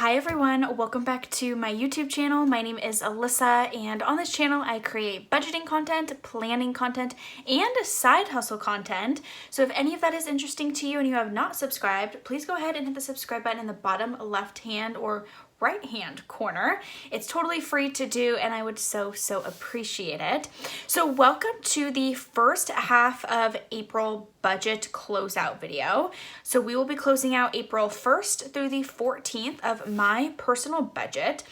Hi everyone, welcome back to my YouTube channel. My name is Alyssa, and on this channel I create budgeting content, planning content, and side hustle content. So if any of that is interesting to you and you have not subscribed, please go ahead and hit the subscribe button in the bottom left hand or right hand corner. It's totally free to do and I would so appreciate it. So welcome to the first half of April budget closeout video. So we will be closing out April 1st through the 14th of my personal budget.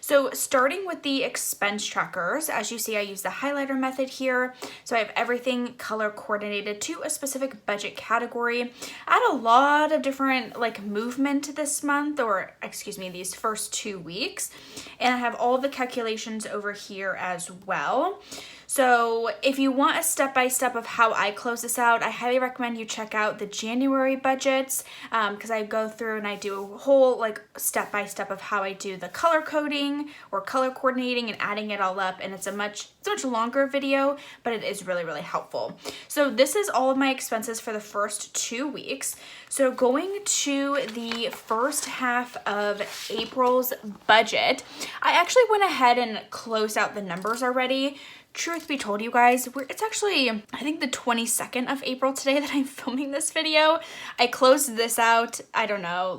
So starting with the expense trackers, as you see, I use the highlighter method here. So I have everything color coordinated to a specific budget category. I had a lot of different movement this month, or excuse me, these first 2 weeks. And I have all of the calculations over here as well. So if you want a step-by-step of how I close this out, I highly recommend you check out the January budgets because I go through and I do a whole step-by-step of how I do the color coding or color coordinating and adding it all up. And it's a much longer video, but it is really helpful. So this is all of my expenses for the first 2 weeks. So going to the first half of April's budget, I actually went ahead and closed out the numbers already. Truth be told, you guys, it's actually, I think the 22nd of April today that I'm filming this video. I closed this out, I don't know,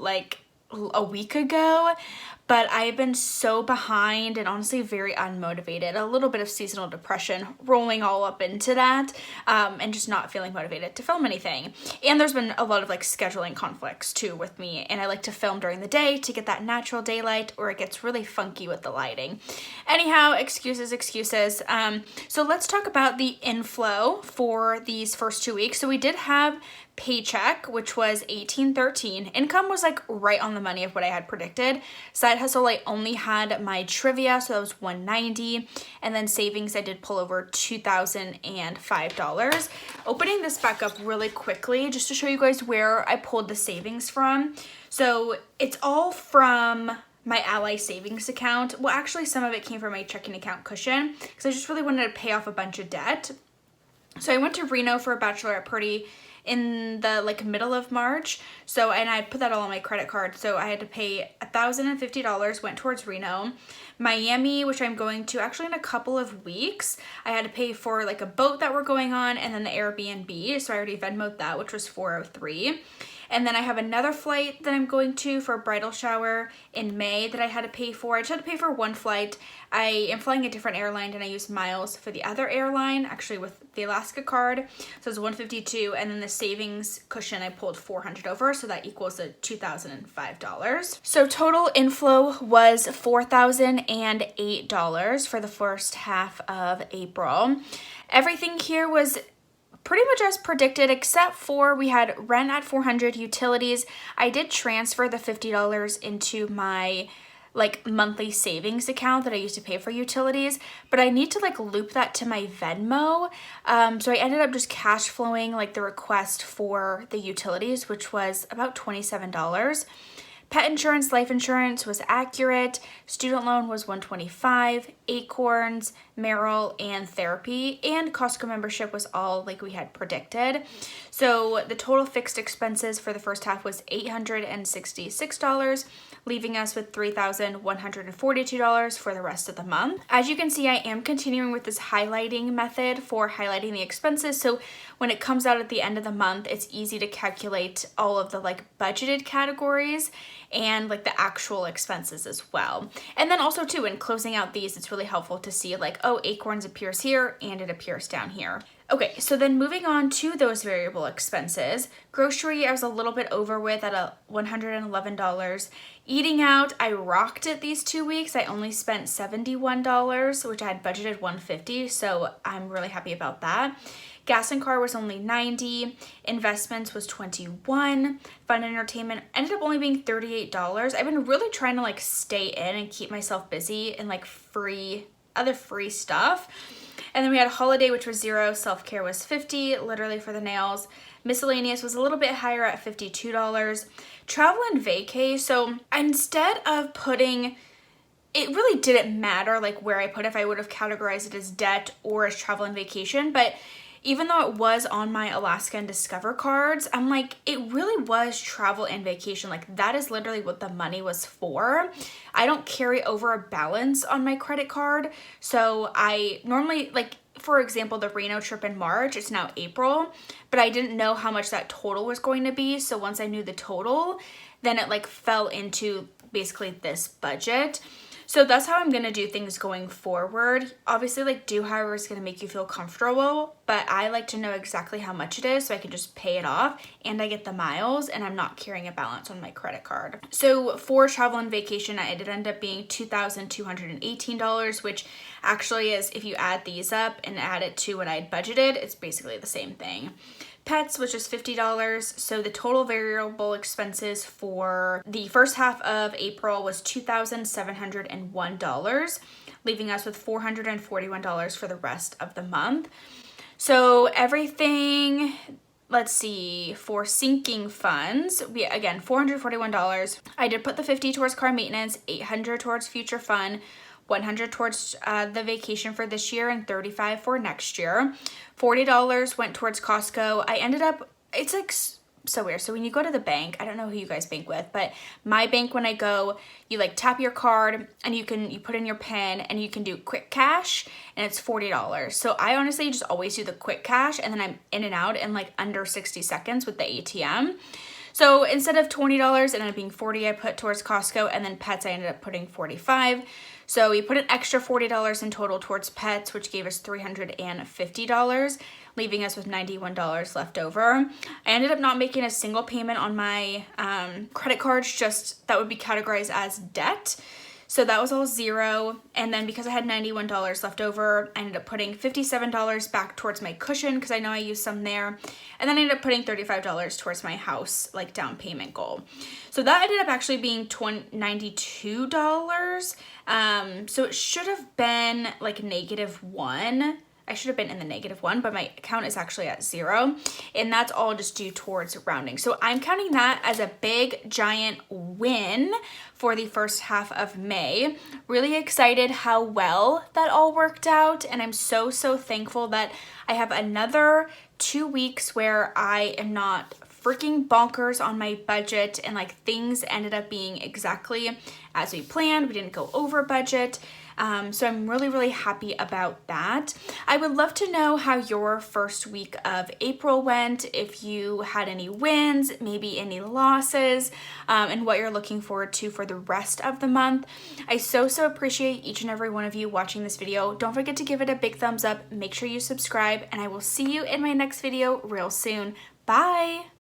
a week ago, but I've been so behind and honestly very unmotivated. A little bit of seasonal depression rolling all up into that, and just not feeling motivated to film anything. And there's been a lot of scheduling conflicts too with me, and I like to film during the day to get that natural daylight, or it gets really funky with the lighting. Anyhow, excuses. So let's talk about the inflow for these first 2 weeks. So we did have Paycheck, which was $18.13. Income was right on the money of what I had predicted. Side hustle, I only had my trivia, so that was $190, and then savings I did pull over $2,005. Opening this back up really quickly just to show you guys where I pulled the savings from. So it's all from my Ally savings account. Well, actually some of it came from my checking account cushion because I just really wanted to pay off a bunch of debt. So I went to Reno for a bachelorette party in the middle of March. So, and I put that all on my credit card. So I had to pay $1,050 went towards Reno. Miami, which I'm going to actually in a couple of weeks, I had to pay for a boat that we're going on, and then the Airbnb. So I already Venmoed that, which was $403. And then I have another flight that I'm going to for a bridal shower in May that I had to pay for. I just had to pay for one flight. I am flying a different airline and I used miles for the other airline, actually with the Alaska card. So it's $152, and then the savings cushion I pulled $400 over, so that equals $2,005. So total inflow was $4,008 for the first half of April. Everything here was pretty much as predicted, except for we had rent at $400, utilities. I did transfer the $50 into my monthly savings account that I used to pay for utilities, but I need to loop that to my Venmo. So I ended up just cash flowing the request for the utilities, which was about $27. Pet insurance, life insurance was accurate. Student loan was $125. Acorns, Merrill, and therapy and Costco membership was all we had predicted. So the total fixed expenses for the first half was $866, leaving us with $3,142 for the rest of the month. As you can see, I am continuing with this highlighting method for highlighting the expenses. So when it comes out at the end of the month, it's easy to calculate all of the budgeted categories and the actual expenses as well. And then also too, in closing out these, it's really helpful to see oh, Acorns appears here and it appears down here. Okay, so then moving on to those variable expenses. Grocery, I was a little bit over with at $111. Eating out, I rocked it these 2 weeks. I only spent $71, which I had budgeted $150, so I'm really happy about that. Gas and car was only $90. Investments was $21. Fun and entertainment ended up only being $38. I've been really trying to stay in and keep myself busy and other free stuff. And then we had holiday, which was $0. Self-care was $50, literally for the nails. Miscellaneous was a little bit higher at $52. Travel and vacay. So instead of putting, it really didn't matter where I put it, if I would have categorized it as debt or as travel and vacation, but even though it was on my Alaska and Discover cards, I'm like, it really was travel and vacation. Like, that is literally what the money was for. I don't carry over a balance on my credit card. So I normally, like, for example, the Reno trip in March, it's now April, but I didn't know how much that total was going to be. So once I knew the total, then it like fell into basically this budget. So that's how I'm going to do things going forward. Obviously, like, do however is going to make you feel comfortable, but I like to know exactly how much it is so I can just pay it off and I get the miles and I'm not carrying a balance on my credit card. So for travel and vacation, it did end up being $2,218, which actually is, if you add these up and add it to what I had budgeted, it's basically the same thing. Pets was just $50, so the total variable expenses for the first half of April was $2,701, leaving us with $441 for the rest of the month. So everything, let's see, for sinking funds, we again, $441. I did put the $50 towards car maintenance, $800 towards future fun, $100 towards the vacation for this year, and $35 for next year. $40 went towards Costco. I ended up, it's like so weird. So when you go to the bank, I don't know who you guys bank with, but my bank, when I go, you like tap your card and you put in your PIN and you can do quick cash and it's $40. So I honestly just always do the quick cash and then I'm in and out in like under 60 seconds with the ATM. So instead of $20, it ended up being $40 I put towards Costco, and then pets I ended up putting $45. So we put an extra $40 in total towards pets, which gave us $350, leaving us with $91 left over. I ended up not making a single payment on my credit cards, just that would be categorized as debt. So that was all zero. And then because I had $91 left over, I ended up putting $57 back towards my cushion because I know I used some there. And then I ended up putting $35 towards my house, like, down payment goal. So that ended up actually being $92. So it should have been like -1. I should have been in the -1, but my account is actually at 0. And that's all just due towards rounding. So I'm counting that as a big, giant win for the first half of May. Really excited how well that all worked out. And I'm so, so thankful that I have another 2 weeks where I am not freaking bonkers on my budget and like things ended up being exactly as we planned. We didn't go over budget. So I'm really, really happy about that. I would love to know how your first week of April went, if you had any wins, maybe any losses, and what you're looking forward to for the rest of the month. I so, so appreciate each and every one of you watching this video. Don't forget to give it a big thumbs up, make sure you subscribe, and I will see you in my next video real soon. Bye!